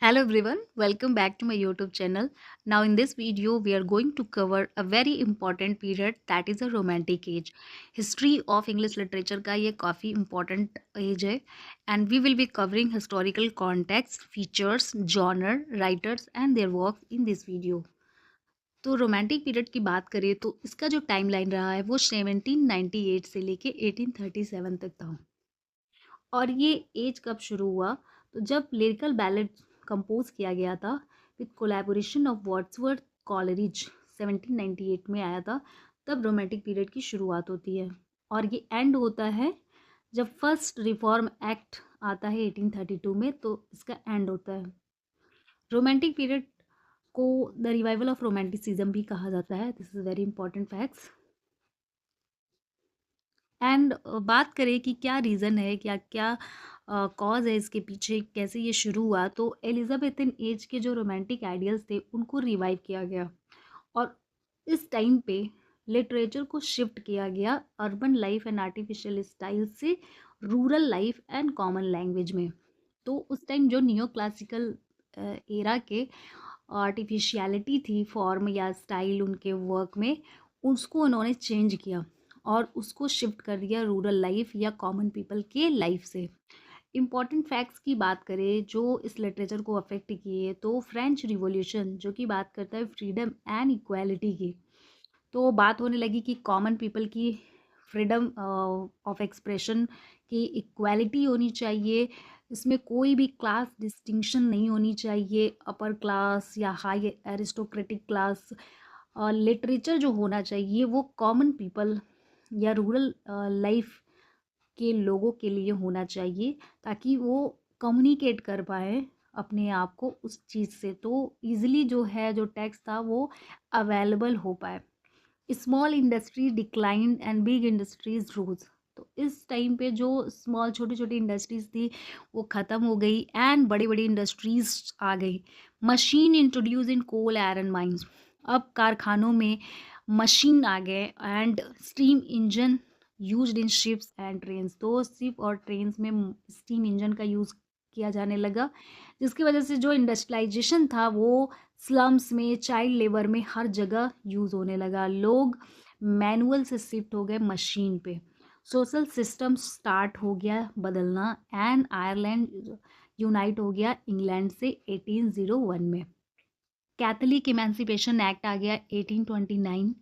Hello everyone, welcome back to my YouTube channel. Now in this video we are going to cover a very important period that is a romantic age. History of English literature का ये काफ़ी important age है and we will be covering historical context, features, genre, writers and their works in this video. तो romantic period की बात करें तो इसका जो टाइमलाइन रहा है वो 1798 से लेके 1837 तक था। और ये एज कब शुरू हुआ तो जब लिरिकल बैलेड कंपोज किया गया था with collaboration of Wordsworth Coleridge 1798 में आया था। तब रोमांटिक पीरियड की शुरुआत होती है और ये एंड होता है जब फर्स्ट रिफॉर्म एक्ट आता है 1832 में, तो इसका एंड होता है। रोमांटिक पीरियड को द रिवाइवल ऑफ रोमांटिसिज्म भी कहा जाता है। This is very important facts. And बात करें कि क्या रीज़न है, क्या क्या कॉज़ है इसके पीछे, कैसे ये शुरू हुआ, तो एलिज़ाबेथन एज के जो रोमांटिक आइडियल्स थे उनको रिवाइव किया गया और इस टाइम पे लिटरेचर को शिफ्ट किया गया urban life and artificial style से rural life and common language में। तो उस टाइम जो नियो क्लासिकल एरा के आर्टिफिशियलिटी थी फॉर्म या स्टाइल उनके वर्क में, उसको उन्होंने चेंज किया और उसको शिफ्ट कर दिया रूरल लाइफ या कॉमन पीपल के लाइफ से। इम्पॉर्टेंट फैक्ट्स की बात करें जो इस लिटरेचर को अफेक्ट किए, तो फ्रेंच रिवॉल्यूशन जो कि बात करता है फ्रीडम एंड इक्वालिटी की, तो बात होने लगी कि कॉमन पीपल की फ्रीडम ऑफ एक्सप्रेशन की इक्वालिटी होनी चाहिए। इसमें कोई भी क्लास डिस्टिंक्शन नहीं होनी चाहिए, अपर क्लास या हाई एरिस्टोक्रेटिक क्लास। लिटरेचर जो होना चाहिए वो कॉमन पीपल या रूरल लाइफ के लोगों के लिए होना चाहिए ताकि वो कम्युनिकेट कर पाए अपने आप को उस चीज़ से, तो ईज़िली जो है जो टेक्स्ट था वो अवेलेबल हो पाए। Small industries decline and big industries rose. तो इस टाइम पे जो स्मॉल छोटी छोटी इंडस्ट्रीज थी वो ख़त्म हो गई एंड बड़ी बड़ी इंडस्ट्रीज आ गई। Machine introduce in coal iron mines. अब कारखानों में मशीन आ गए and steam engine used in ships and trains. तो शिप और ट्रेन्स में स्टीम इंजन का यूज़ किया जाने लगा, जिसकी वजह से जो इंडस्ट्रियलाइजेशन था वो स्लम्स में, चाइल्ड लेबर में, हर जगह यूज़ होने लगा। लोग मैनुअल से शिफ्ट हो गए मशीन पे। सोशल सिस्टम स्टार्ट हो गया बदलना एंड आयरलैंड यूनाइट हो गया इंग्लैंड से 1801 में। कैथोलिक इमेंसिपेशन एक्ट आ गया 1829।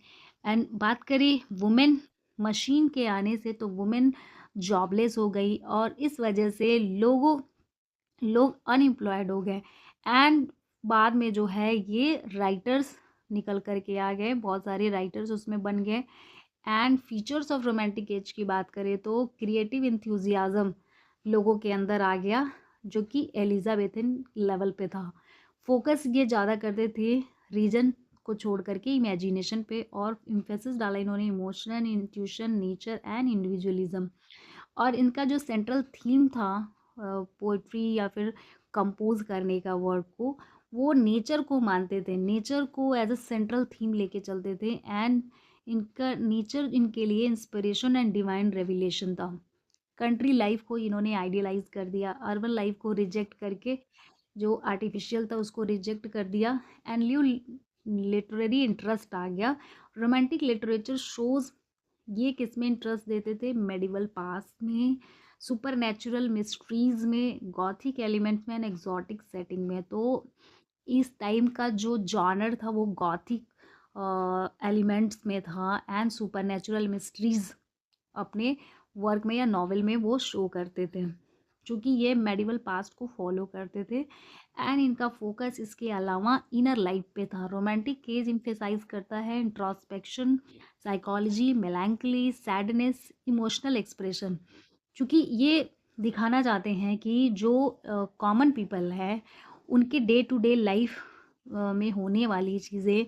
एंड बात करें वुमेन मशीन के आने से, तो वुमेन जॉबलेस हो गई और इस वजह से लोग अनएम्प्लॉयड हो गए एंड बाद में जो है ये राइटर्स निकल कर के आ गए, बहुत सारे राइटर्स उसमें बन गए। And features of romantic as की बात करें तो क्रिएटिव इंथ्यूजियाज़म लोगों के अंदर आ गया जो कि एलिजाबेथन लेवल पे था। फोकस ये ज़्यादा करते थे रीजन को छोड़ करके इमेजिनेशन पे, और इम्फेसिस डाला इन्होंने emotion, intuition, nature and individualism. और इनका जो सेंट्रल थीम था पोइट्री या फिर कंपोज करने का वर्क को, वो नेचर को मानते थे, नेचर को एज अ सेंट्रल थीम लेके चलते थे एंड इनका नेचर इनके लिए इंस्पिरेशन एंड डिवाइन रेविलेशन था। कंट्री लाइफ को इन्होंने आइडियलाइज कर दिया, अर्बन लाइफ को रिजेक्ट करके जो आर्टिफिशियल था उसको रिजेक्ट कर दिया एंड न्यू लिटरेरी इंटरेस्ट आ गया। रोमांटिक लिटरेचर शोज ये किस में इंटरेस्ट देते थे, मेडिवल पास में, सुपर नेचुरल मिस्ट्रीज में, गॉथिक एलिमेंट्स में एंड एग्जॉटिक सेटिंग में। तो इस टाइम का जो जॉनर था वो गॉथिक एलिमेंट्स में था एंड सुपर नेचुरल मिस्ट्रीज अपने वर्क में या नॉवेल में वो शो करते थे, क्योंकि ये मेडिवल पास्ट को फॉलो करते थे एंड इनका फोकस इसके अलावा इनर लाइफ पे था। रोमांटिक केज इम्फेसाइज करता है introspection, psychology, melancholy, sadness, emotional expression, क्योंकि ये दिखाना चाहते हैं कि जो कॉमन पीपल है उनके डे टू डे लाइफ में होने वाली चीज़ें,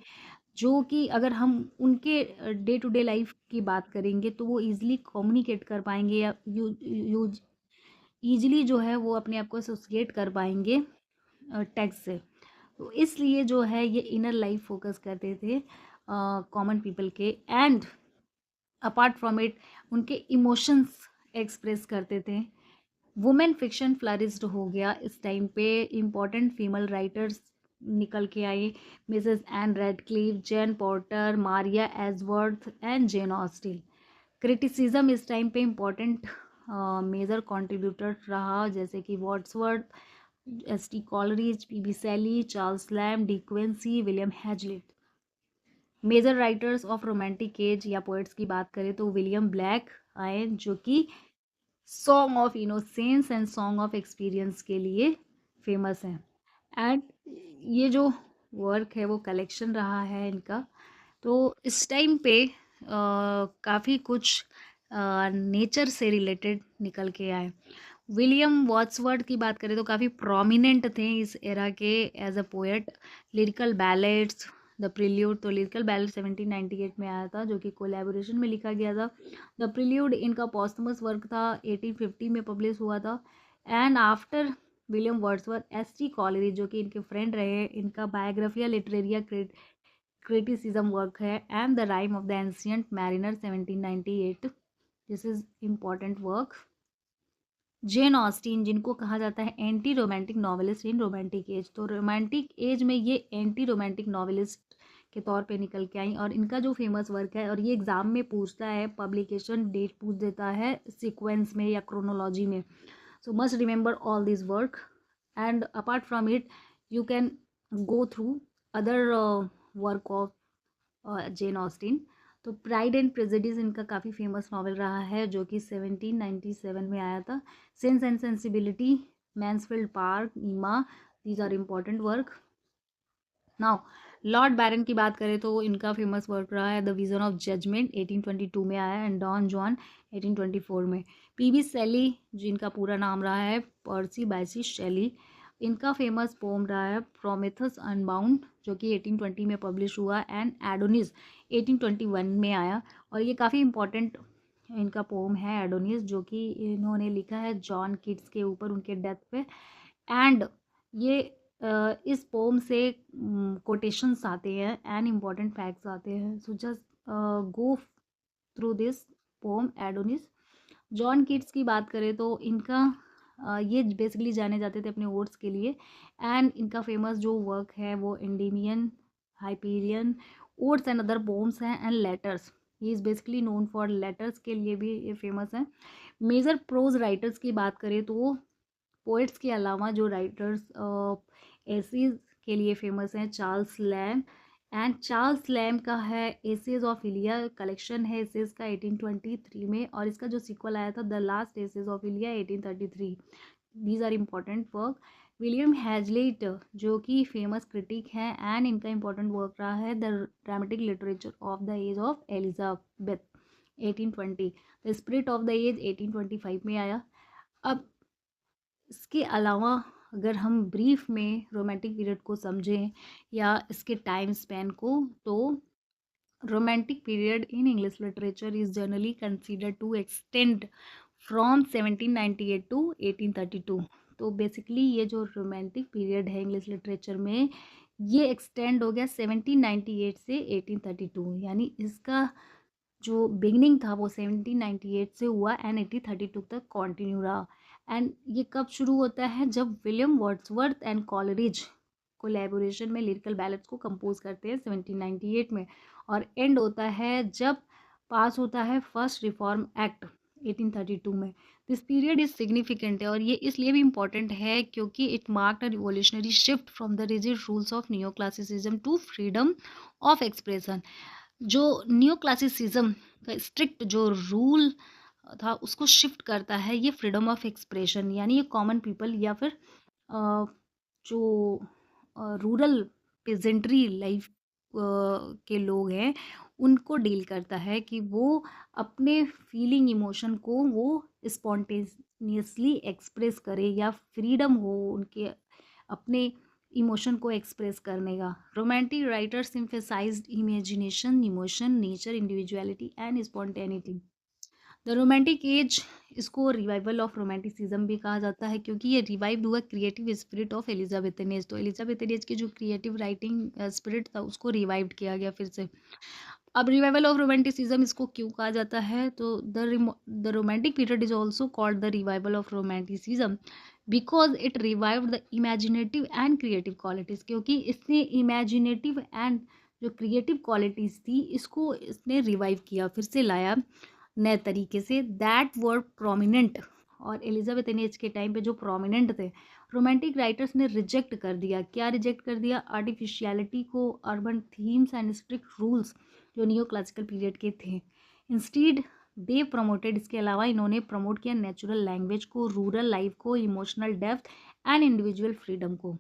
जो कि अगर हम उनके डे टू डे लाइफ की बात करेंगे तो वो ईज़िली कम्युनिकेट कर पाएंगे या यूज ईज़िली जो है वो अपने आप को एसोसिएट कर पाएंगे टेक्स्ट से। तो इसलिए जो है ये इनर लाइफ फोकस करते थे कॉमन पीपल के एंड अपार्ट फ्रॉम इट उनके इमोशंस एक्सप्रेस करते थे। वुमेन फिक्शन फ्लरिश्ड हो गया इस टाइम पे। इम्पॉर्टेंट फीमेल राइटर्स निकल के आई, Mrs Ann Radcliffe, Jane Porter, Maria Edgeworth and Jane Austen. Criticism इस टाइम पे इम्पॉर्टेंट मेजर कंट्रीब्यूटर रहा, जैसे कि Wordsworth, S T Coleridge, P B Shelley, Charles Lamb, De Quincey, William Hazlitt. Major writers of romantic age या poets की बात करें तो विलियम ब्लैक आए, जो कि song of innocence and song of experience के लिए फेमस है। एंड ये जो वर्क है वो कलेक्शन रहा है इनका। तो इस टाइम पे काफ़ी कुछ नेचर से रिलेटेड निकल के आए। विलियम वॉट्सवर्थ की बात करें तो काफ़ी प्रोमिनेंट थे इस एरा के as a poet. Lyrical ballads, the prelude, तो लिरिकल बैलेड 1798 में आया था, जो कि कोलैबोरेशन में लिखा गया था। द प्रिल्यूड इनका पॉस्टमस वर्क था, 1850 में पब्लिश हुआ था। And after William Wordsworth, S T Coleridge, जो कि इनके फ्रेंड रहे, इनका बायोग्राफिया लिटरेरिया क्रिटिसिज्म वर्क है, and the rhyme of the ancient mariner 1798। This is important work. Jane Austen, जिनको कहा जाता है एंटी रोमांटिक नॉवेलिस्ट इन रोमांटिक एज, तो रोमांटिक एज में ये एंटी रोमांटिक नॉवेलिस्ट के तौर पे निकल के आई। और इनका जो फेमस वर्क है, और ये एग्जाम में पूछता है, पब्लिकेशन डेट पूछ देता है सीक्वेंस में या क्रोनोलॉजी में, so must remember all this work. And apart from it, you can go through other work of Jane Austen. तो प्राइड एंड प्रेजुडिस इनका काफ़ी फेमस नॉवल रहा है, जो कि 1797 में आया था। Sense and Sensibility, Mansfield Park, Emma, these are important work. Now Lord Byron की बात करें तो इनका फेमस वर्क रहा है द विजन ऑफ जजमेंट, 1822 में आया, एंड डॉन जॉन 1824 में। पी बी शैली, जिनका पूरा नाम रहा है पर्सी बायसी शैली, इनका फेमस पोम रहा है प्रोमेथस अनबाउंड, जो कि 1820 में पब्लिश हुआ, एंड एडोनिस 1821 में आया। और ये काफ़ी इंपॉर्टेंट इनका पोम है एडोनिस, जो कि इन्होंने लिखा है जॉन किट्स के ऊपर, उनके डेथ पे। एंड ये इस पोम से कोटेशंस आते हैं एंड इम्पॉर्टेंट फैक्ट्स आते हैं। So just go through this pome Adonis. John Keats की बात करें तो इनका ये बेसिकली जाने जाते थे अपने वर्ड्स के लिए, एंड इनका फेमस जो वर्क है वो Endymion, Hyperion, odes and other poems हैं, and letters. He is basically known for letters के लिए भी ये फेमस है। मेजर प्रोज राइटर्स की बात करें तो पोइट्स के अलावा जो राइटर्स एसीज के लिए फेमस हैं, Charles Lamb. And Charles Lamb का है एसेज ऑफ इलिया, कलेक्शन है एसेज का 1823 में, और इसका जो सीक्वल आया था the last essays of Elia 1833। These are important work. William Hazlitt, जो कि फेमस क्रिटिक हैं, एंड इनका इम्पॉर्टेंट वर्क रहा है the dramatic literature of the age of Elizabeth 1820। The spirit of the age 1825 में आया। अब इसके अलावा अगर हम ब्रीफ में रोमांटिक पीरियड को समझें या इसके टाइम स्पैन को, तो romantic period in English literature is generally considered to extend from 1798 to 1832। तो बेसिकली ये जो रोमांटिक पीरियड है इंग्लिश लिटरेचर में, ये एक्सटेंड हो गया 1798 से 1832, यानी इसका जो बिगनिंग था वो 1798 से हुआ एंड 1832 तक कंटिन्यू रहा। एंड ये कब शुरू होता है, जब William Wordsworth and Coleridge collaboration में लिरिकल बैलेट्स को कंपोज करते हैं 1798 में, और एंड होता है जब पास होता है फर्स्ट रिफॉर्म एक्ट 1832 में। दिस पीरियड इज सिग्निफिकेंट है, और ये इसलिए भी इम्पॉर्टेंट है क्योंकि it marked a revolutionary shift from the rigid rules of neo classicism to freedom of expression. जो न्यू क्लासिसिज्म का स्ट्रिक्ट जो रूल था उसको शिफ्ट करता है ये फ्रीडम ऑफ एक्सप्रेशन, यानी ये कॉमन पीपल या फिर जो रूरल पेजेंट्री लाइफ के लोग हैं उनको डील करता है कि वो अपने फीलिंग इमोशन को वो स्पॉन्टेनियसली एक्सप्रेस करे, या फ्रीडम हो उनके अपने इमोशन को एक्सप्रेस करने का। Romantic writers emphasised imagination, emotion, nature, individuality and spontaneity. The romantic as, इसको रिवाइवल ऑफ रोमांटिसिज्म भी कहा जाता है क्योंकि ये रिवाइव हुआ creative spirit of Elizabethan age. तो एलिजाबेथन एज की जो क्रिएटिव राइटिंग स्पिरिट था उसको रिवाइव किया गया फिर से। अब रिवाइवल ऑफ रोमांटिसिज्म इसको क्यों कहा जाता है? तो the romantic period is also called the revival of romanticism because it revived the imaginative and creative qualities, क्योंकि इसने इमेजिनेटिव एंड जो क्रिएटिव क्वालिटीज़ थी, इसको इसने रिवाइव किया, फिर से लाया नए तरीके से, दैट वर प्रोमिनेंट। और एलिजाबेथन एज के टाइम पे जो प्रोमिनेंट थे, रोमांटिक राइटर्स ने रिजेक्ट कर दिया। क्या रिजेक्ट कर दिया? आर्टिफिशियलिटी को, urban themes and strict rules जो नियो क्लासिकल पीरियड के थे। इंस्टीड दे प्रमोटेड, इसके अलावा इन्होंने प्रमोट किया नेचुरल लैंग्वेज को, रूरल लाइफ को, emotional depth and individual freedom को।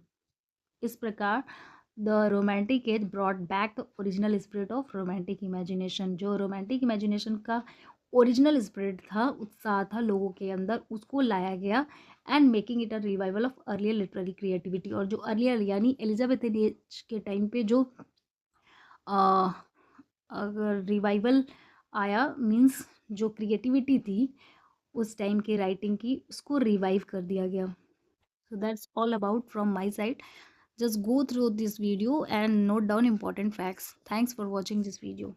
इस प्रकार the romantic as brought back the original spirit of romantic imagination. जो रोमांटिक इमेजिनेशन का ओरिजिनल स्पिरिट था, उत्साह था लोगों के अंदर, उसको लाया गया and making it a revival of earlier literary creativity. और जो अर्लियर यानी एलिजाबेथ एज के टाइम पे जो अगर रिवाइवल आया, मीन्स जो क्रिएटिविटी थी उस टाइम के राइटिंग की, उसको रिवाइव कर दिया गया। So that's all about from my side. Just go through this video and note down important facts. Thanks for watching this video.